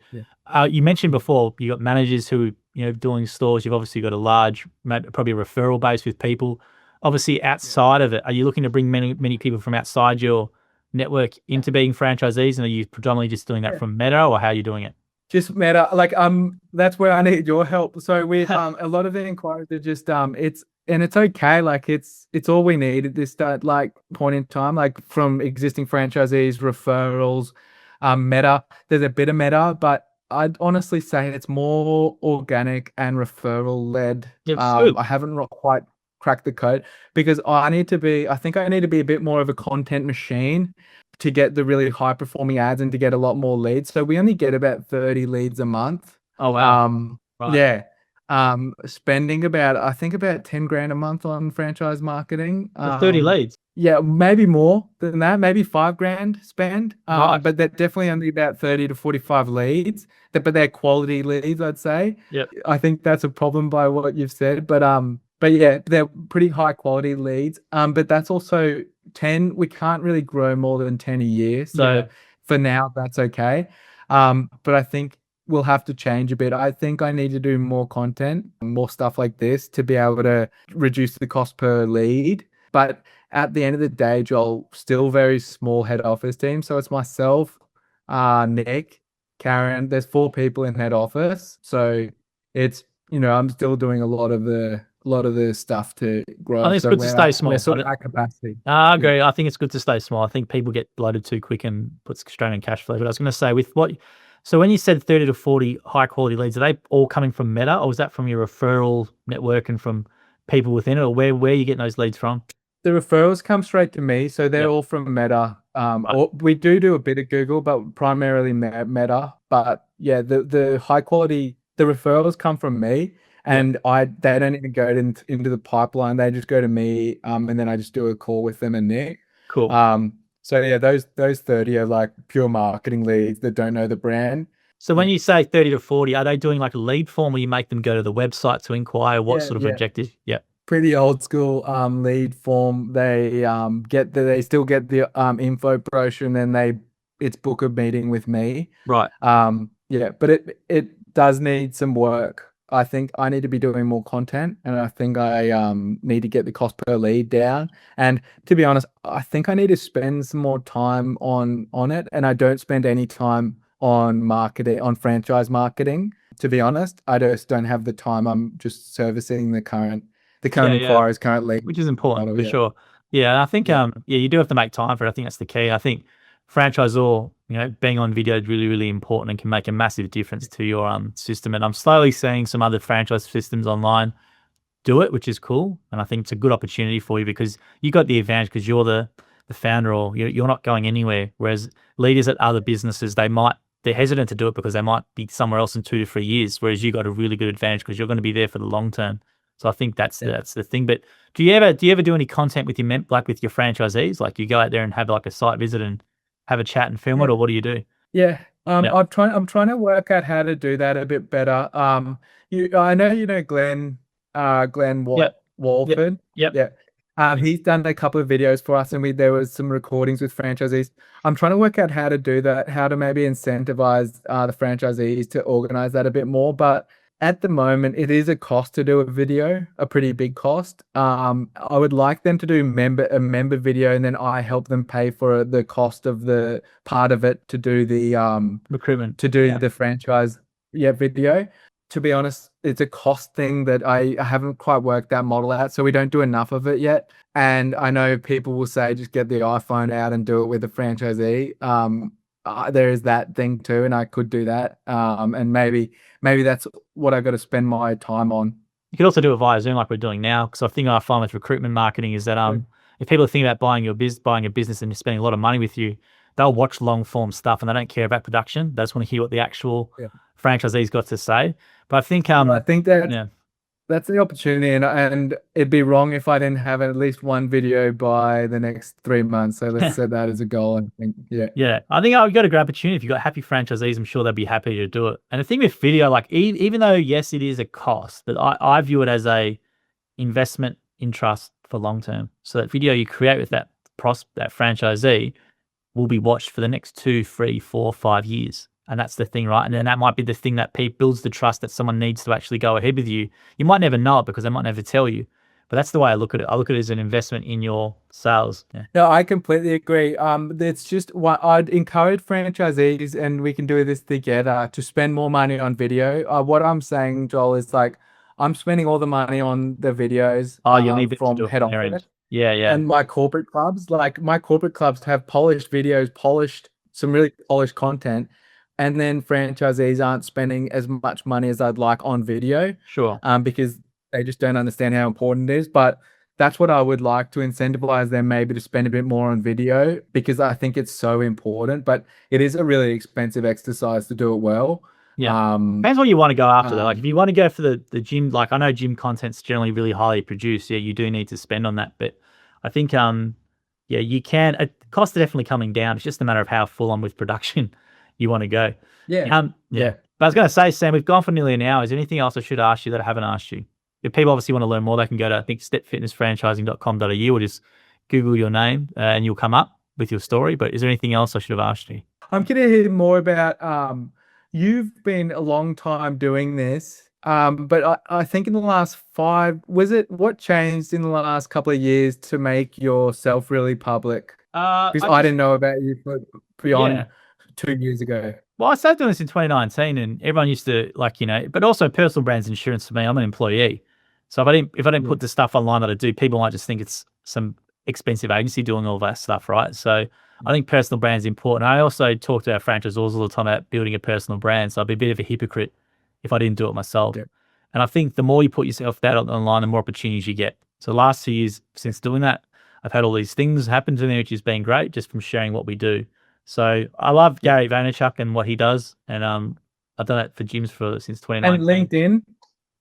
you mentioned before, you got managers who, doing stores. You've obviously got a large, probably a referral base with people. Obviously outside of it, are you looking to bring many people from outside your network into being franchisees? And are you predominantly just doing that from Meta, or how are you doing it? Just Meta. Like, that's where I need your help. So with a lot of the inquiries are just it's okay. Like, it's all we need at this point in time, like from existing franchisees, referrals, Meta. There's a bit of Meta, but I'd honestly say it's more organic and referral led. I haven't quite cracked the code, because I think I need to be a bit more of a content machine to get the really high performing ads and to get a lot more leads. So we only get about 30 leads a month. Oh, wow. Right. Yeah. Spending about 10 grand a month on franchise marketing. 30 leads. Yeah, maybe more than that, maybe 5 grand spend. Right. But they're definitely only about 30 to 45 leads. But they're quality leads, I'd say. Yep. I think that's a problem by what you've said. But yeah, they're pretty high quality leads. But that's also 10. We can't really grow more than 10 a year. So for now, that's okay. But I think we'll have to change a bit. I think I need to do more content, more stuff like this, to be able to reduce the cost per lead. But at the end of the day, Joel, still very small head office team. So it's myself, Nick, Karen. There's 4 people in head office. So it's, I'm still doing a lot of the stuff to grow. I think it's good to stay small. We're sort of at capacity. I agree. I think it's good to stay small. I think people get bloated too quick and puts strain on cash flow. But I was going to say, so when you said 30 to 40 high quality leads, are they all coming from Meta, or is that from your referral network and from people within it, or where are you getting those leads from? The referrals come straight to me, so they're all from Meta. Or we do a bit of Google, but primarily Meta. But yeah, the high quality, the referrals come from me, and they don't even go into the pipeline. They just go to me, and then I just do a call with them and Nick. Cool. So yeah, those 30 are like pure marketing leads that don't know the brand. So when you say 30 to 40, are they doing like a lead form where you make them go to the website to inquire what sort of objective? Yeah. Pretty old school lead form. They they still get the info brochure, and then it's book a meeting with me. Right. But it does need some work. I think I need to be doing more content, and I think I need to get the cost per lead down. And to be honest, I think I need to spend some more time on it. And I don't spend any time on franchise marketing. To be honest, I just don't have the time. I'm just servicing the current inquiries currently, which is important for sure. Yeah, and I think you do have to make time for it. I think that's the key. I think franchisor, being on video is really, really important and can make a massive difference to your system. And I'm slowly seeing some other franchise systems online do it, which is cool. And I think it's a good opportunity for you, because you got the advantage because you're the founder, or you're not going anywhere. Whereas leaders at other businesses, they're hesitant to do it because they might be somewhere else in 2 to 3 years. Whereas you got a really good advantage because you're going to be there for the long term. So I think that's the thing. But do you ever do any content with your like with your franchisees? Like you go out there and have like a site visit and have a chat and film it, or what do you do? Yeah. Yeah. I'm trying to work out how to do that a bit better. I know you know Glenn Yep. Walford. Yep. Yeah. He's done a couple of videos for us, and there was some recordings with franchisees. I'm trying to work out how to do that, how to maybe incentivize the franchisees to organize that a bit more. But at the moment, it is a cost to do a video, a pretty big cost. I would like them to do a member video, and then I help them pay for the cost of the part of it to do the Recruitment. the franchise video. To be honest, it's a cost thing that I haven't quite worked that model out, so we don't do enough of it yet. And I know people will say just get the iPhone out and do it with a franchisee. There is that thing too, and I could do that. And maybe that's what I got to spend my time on. You could also do it via Zoom like we're doing now, because I think I find with recruitment marketing is that if people are thinking about buying a business and spending a lot of money with you, they'll watch long form stuff and they don't care about production. They just want to hear what the actual franchisee's got to say. But I think that that's the opportunity, and it'd be wrong if I didn't have at least one video by the next 3 months. So let's set that as a goal. And think, I think you've got a great opportunity. If you've got happy franchisees, I'm sure they'll be happy to do it. And the thing with video, like even though yes, it is a cost, but I view it as a investment in trust for long term. So that video you create with that franchisee will be watched for the next 2, 3, 4, 5 years. And that's the thing, right? And then that might be the thing that builds the trust that someone needs to actually go ahead with you. You might never know it because they might never tell you. But that's the way I look at it. I look at it as an investment in your sales. Yeah. No, I completely agree. It's just what I'd encourage franchisees, and we can do this together, to spend more money on video. What I'm saying, Joel, is like I'm spending all the money on the videos you need from head office. Yeah. And my corporate clubs have polished videos, some really polished content. And then franchisees aren't spending as much money as I'd like on video. Sure. Because they just don't understand how important it is. But that's what I would like to incentivize them maybe to spend a bit more on video, because I think it's so important. But it is a really expensive exercise to do it well. Yeah. Depends what you want to go after though. Like if you want to go for the gym, like I know gym content's generally really highly produced. Yeah, you do need to spend on that. But I think you can. Costs are definitely coming down. It's just a matter of how full on with production you want to go. Yeah. But I was going to say, Sam, we've gone for nearly an hour. Is there anything else I should ask you that I haven't asked you? If people obviously want to learn more, they can go to, I think, stepfitnessfranchising.com.au or just Google your name and you'll come up with your story. But is there anything else I should have asked you? I'm going to hear more about, you've been a long time doing this, but I think in the last what changed in the last couple of years to make yourself really public? Because I didn't know about you beyond 2 years ago. Well, I started doing this in 2019 and everyone used to but also personal brands insurance for me. I'm an employee. So if I didn't put the stuff online that I do, people might just think it's some expensive agency doing all that stuff, right? So I think personal brand is important. I also talk to our franchisors all the time about building a personal brand. So I'd be a bit of a hypocrite if I didn't do it myself. Yep. And I think the more you put yourself out online, the more opportunities you get. So the last 2 years since doing that, I've had all these things happen to me, which has been great just from sharing what we do. So I love Gary Vaynerchuk and what he does, and I've done it for gyms since 2019. And LinkedIn.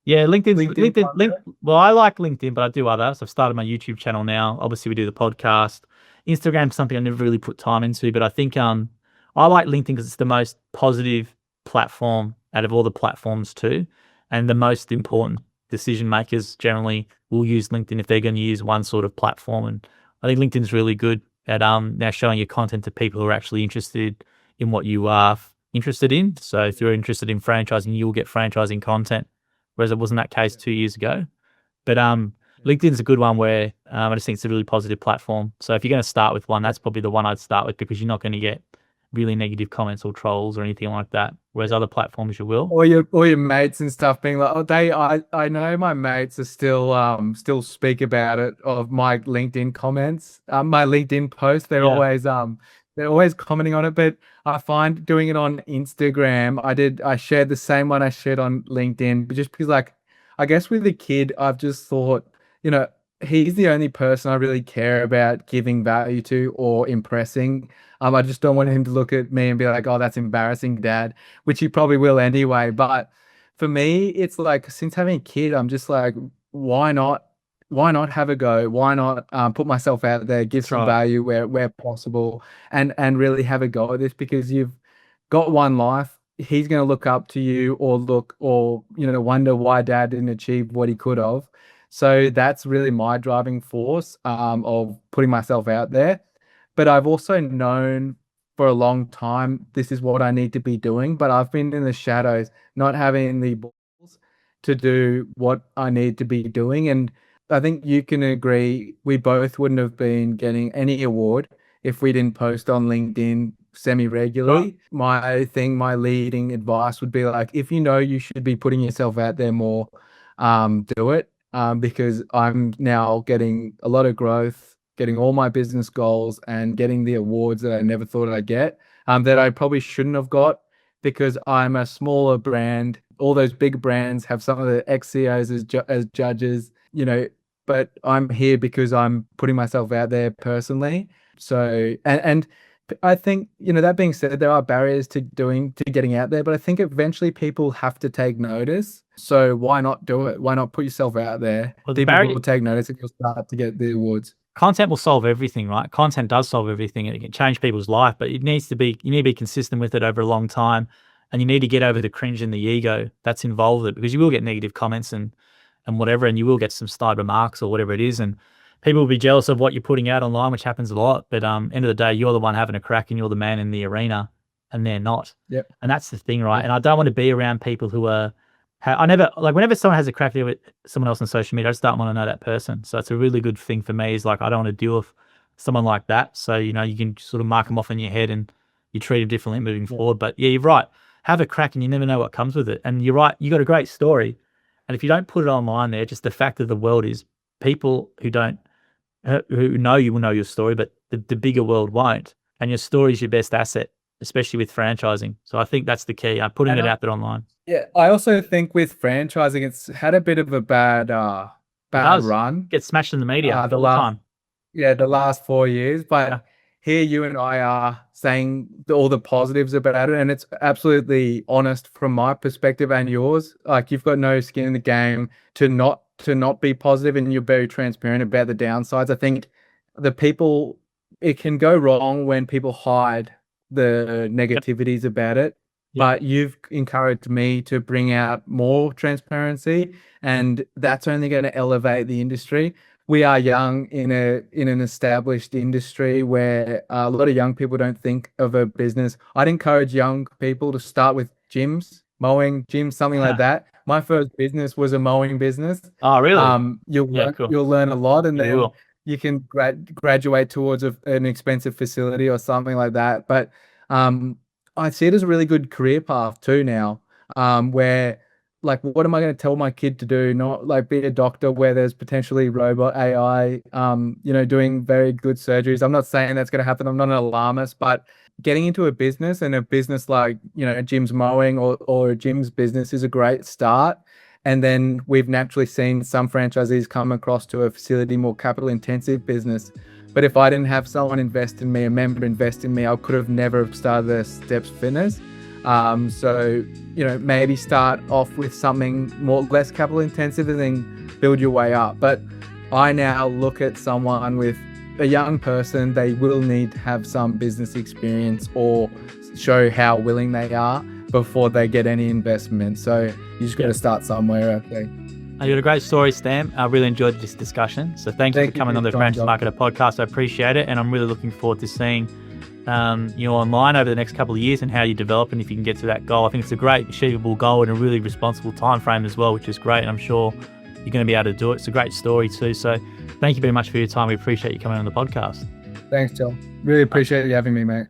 Yeah, LinkedIn. Well, I like LinkedIn, but I do others. I've started my YouTube channel now. Obviously, we do the podcast. Instagram's something I never really put time into, but I think I like LinkedIn because it's the most positive platform out of all the platforms too, and the most important decision makers generally will use LinkedIn if they're going to use one sort of platform. And I think LinkedIn's really good at now showing your content to people who are actually interested in what you are interested in. So if you're interested in franchising, you'll get franchising content, whereas it wasn't that case 2 years ago. But LinkedIn's a good one where I just think it's a really positive platform. So if you're going to start with one, that's probably the one I'd start with, because you're not going to get really negative comments or trolls or anything like that. Whereas other platforms you will. Or your mates and stuff being like, I know my mates are still speak about it, of my LinkedIn comments, my LinkedIn posts. They're always commenting on it. But I find doing it on Instagram, I shared the same one I shared on LinkedIn, but just because I guess with the kid, I've just thought, he's the only person I really care about giving value to or impressing. I just don't want him to look at me and be like, oh, that's embarrassing, Dad, which he probably will anyway. But for me, it's like, since having a kid, I'm just like, why not? Why not have a go? Why not put myself out there, give That's some right. value where possible, and really have a go at this because you've got one life. He's going to look up to you or wonder why dad didn't achieve what he could have. So that's really my driving force of putting myself out there. But I've also known for a long time this is what I need to be doing. But I've been in the shadows, not having the balls to do what I need to be doing. And I think you can agree we both wouldn't have been getting any award if we didn't post on LinkedIn semi-regularly. My leading advice would be like, if you know you should be putting yourself out there more, do it. Because I'm now getting a lot of growth, getting all my business goals and getting the awards that I never thought I'd get, that I probably shouldn't have got because I'm a smaller brand. All those big brands have some of the ex-CEOs as judges, but I'm here because I'm putting myself out there personally. So, and I think, that being said, there are barriers to getting out there, but I think eventually people have to take notice. So why not do it? Why not put yourself out there? Well, the People barrier will take notice and you'll start to get the awards. content will solve everything, right? Content does solve everything and it can change people's life, but you need to be consistent with it over a long time, and you need to get over the cringe and the ego that's involved with it, because you will get negative comments and whatever, and you will get some snide remarks or whatever it is, and people will be jealous of what you're putting out online, which happens a lot. But end of the day, you're the one having a crack and you're the man in the arena, and they're not. Yep. And that's the thing, right? Yep. And I don't want to be around people who are. I never like whenever someone has a crack with someone else on social media, I just don't want to know that person. So it's a really good thing for me. Is like I don't want to deal with someone like that. So you can sort of mark them off in your head and you treat them differently moving forward. But yeah, you're right. Have a crack and you never know what comes with it. And you're right. You got a great story, and if you don't put it online there, just the fact of the world is people who know you will know your story, but the bigger world won't. And your story is your best asset, especially with franchising. So I think that's the key. I'm putting it out there online. Yeah, I also think with franchising, it's had a bit of a bad run. Get smashed in the media all the the time. the last 4 years. But here you and I are saying all the positives about it, and it's absolutely honest from my perspective and yours. Like you've got no skin in the game to not be positive, and you're very transparent about the downsides. I think it can go wrong when people hide the negativities about it. But you've encouraged me to bring out more transparency, and that's only going to elevate the industry. We are young in an established industry where a lot of young people don't think of a business. I'd encourage young people to start with mowing gyms, something like that. My first business was a mowing business. Oh, really? You'll learn a lot, and then you can graduate towards an expensive facility or something like that. But I see it as a really good career path too now, where like, what am I going to tell my kid to do? Not like be a doctor where there's potentially robot AI, doing very good surgeries. I'm not saying that's going to happen. I'm not an alarmist, but getting into a business, and a business like, Jim's mowing or Jim's business is a great start. And then we've naturally seen some franchisees come across to a facility, more capital intensive business. But if I didn't have someone invest in me, a member invest in me, I could have never started the Steps Fitness. So, maybe start off with something less capital intensive and then build your way up. But I now look at someone with a young person, they will need to have some business experience or show how willing they are before they get any investment. So you just got to start somewhere, I think. You got a great story, Stam. I really enjoyed this discussion. So thank you for coming on the Franchise Marketer podcast. I appreciate it. And I'm really looking forward to seeing you online over the next couple of years and how you develop and if you can get to that goal. I think it's a great achievable goal and a really responsible time frame as well, which is great. And I'm sure you're going to be able to do it. It's a great story too. So thank you very much for your time. We appreciate you coming on the podcast. Thanks, Joel. Really appreciate you having me, mate.